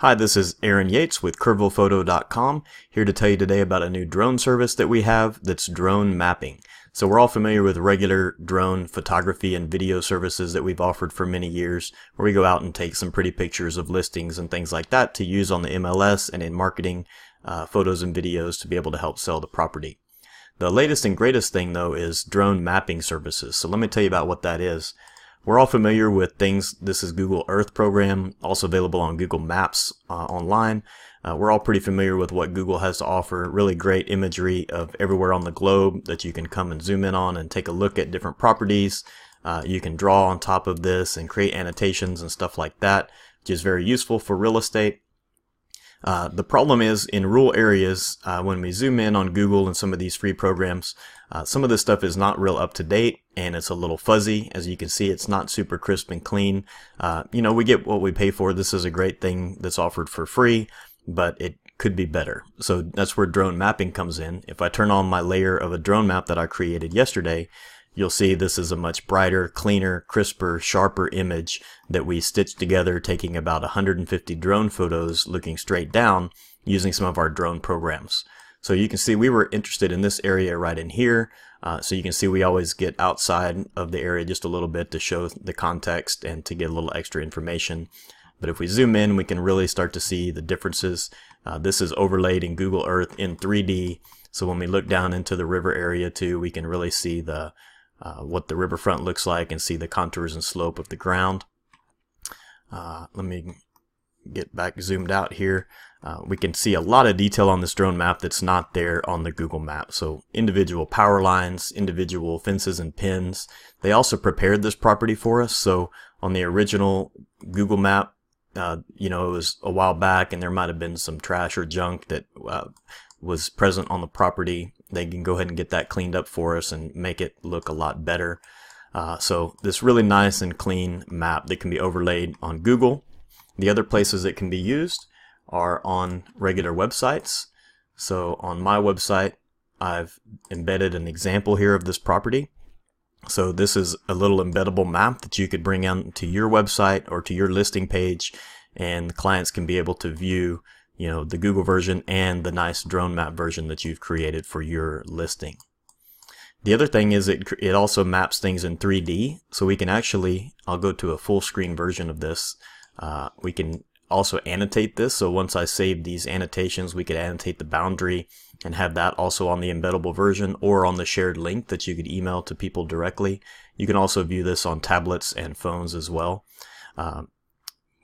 Hi, this is Aaron Yates with CurvillePhoto.com, here to tell you today about a new drone service that we have that's drone mapping. So we're all familiar with regular drone photography and video services that we've offered for many years, where we go out and take some pretty pictures of listings and things like that to use on the MLS and in marketing photos and videos to be able to help sell the property. The latest and greatest thing though is drone mapping services. So let me tell you about what that is. We're all familiar with things. This is Google Earth program, also available on Google Maps online. We're all pretty familiar with what Google has to offer. Really great imagery of everywhere on the globe that you can come and zoom in on and take a look at different properties. You can draw on top of this and create annotations and stuff like that, which is very useful for real estate. The problem is in rural areas, when we zoom in on Google and some of these free programs, some of this stuff is not real up to date and it's a little fuzzy. As you can see, it's not super crisp and clean. We get what we pay for. This is a great thing that's offered for free, but it could be better. So that's where drone mapping comes in. If I turn on my layer of a drone map that I created yesterday, you'll see this is a much brighter, cleaner, crisper, sharper image that we stitched together, taking about 150 drone photos looking straight down using some of our drone programs. So you can see we were interested in this area right in here. So you can see we always get outside of the area just a little bit to show the context and to get a little extra information. But if we zoom in, we can really start to see the differences. This is overlaid in Google Earth in 3D. So when we look down into the river area too, we can really see the what the riverfront looks like and see the contours and slope of the ground. Let me get back zoomed out here. We can see a lot of detail on this drone map that's not there on the Google map. So individual power lines, individual fences and pins. They also prepared this property for us. So on the original Google map, it was a while back and there might have been some trash or junk that was present on the property. They can go ahead and get that cleaned up for us and make it look a lot better. So this really nice and clean map that can be overlaid on Google. The other places it can be used are on regular websites. So on my website, I've embedded an example here of this property. So this is a little embeddable map that you could bring on to your website or to your listing page, and the clients can be able to view the Google version and the nice drone map version that you've created for your listing. The other thing is it also maps things in 3D, so we can actually, I'll go to a full screen version of this. We can also annotate this, so once I save these annotations, we could annotate the boundary and have that also on the embeddable version or on the shared link that you could email to people directly. You can also view this on tablets and phones as well.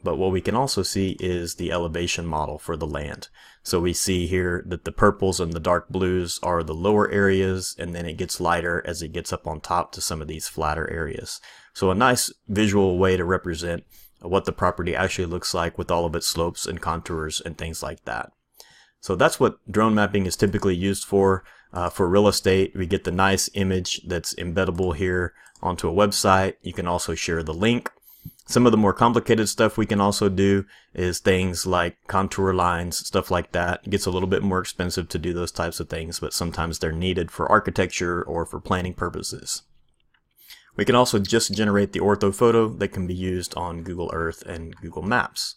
But what we can also see is the elevation model for the land. So we see here that the purples and the dark blues are the lower areas, and then it gets lighter as it gets up on top to some of these flatter areas. So a nice visual way to represent what the property actually looks like with all of its slopes and contours and things like that. So that's what drone mapping is typically used for real estate. We get the nice image that's embeddable here onto a website. You can also share the link. Some of the more complicated stuff we can also do is things like contour lines, stuff like that. It gets a little bit more expensive to do those types of things, but sometimes they're needed for architecture or for planning purposes. We can also just generate the ortho photo that can be used on Google Earth and Google Maps.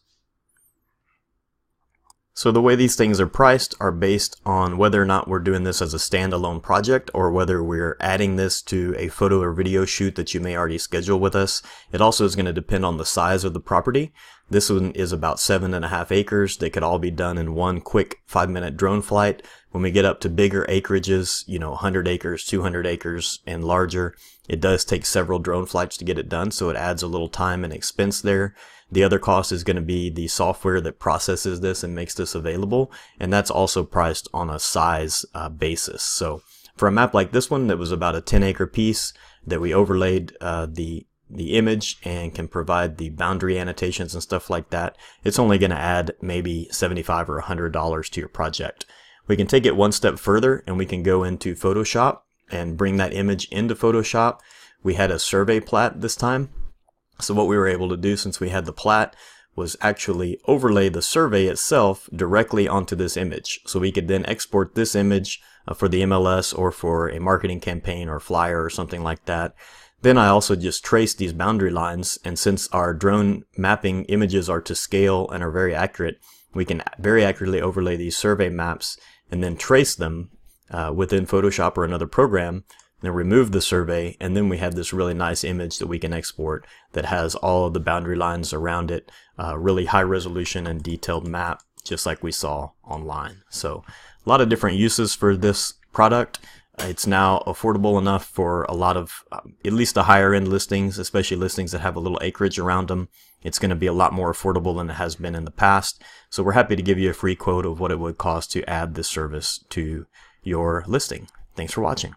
So the way these things are priced are based on whether or not we're doing this as a standalone project or whether we're adding this to a photo or video shoot that you may already schedule with us. It also is going to depend on the size of the property. This one is about 7.5 acres. They could all be done in one quick 5-minute drone flight. When we get up to bigger acreages, 100 acres, 200 acres and larger, it does take several drone flights to get it done, so it adds a little time and expense there. The other cost is going to be the software that processes this and makes this available, and that's also priced on a size basis. So for a map like this one that was about a 10-acre piece that we overlaid the image and can provide the boundary annotations and stuff like that, it's only going to add maybe $75 or $100 to your project. We can take it one step further and we can go into Photoshop and bring that image into Photoshop. We had a survey plat this time. So what we were able to do, since we had the plat, was actually overlay the survey itself directly onto this image. So we could then export this image for the MLS or for a marketing campaign or flyer or something like that. Then I also just traced these boundary lines, and since our drone mapping images are to scale and are very accurate, we can very accurately overlay these survey maps and then trace them within Photoshop or another program, then remove the survey, and then we have this really nice image that we can export that has all of the boundary lines around it, really high resolution and detailed map, just like we saw online. So a lot of different uses for this product. It's now affordable enough for a lot of, at least the higher end listings, especially listings that have a little acreage around them. It's going to be a lot more affordable than it has been in the past. So we're happy to give you a free quote of what it would cost to add this service to your listing. Thanks for watching.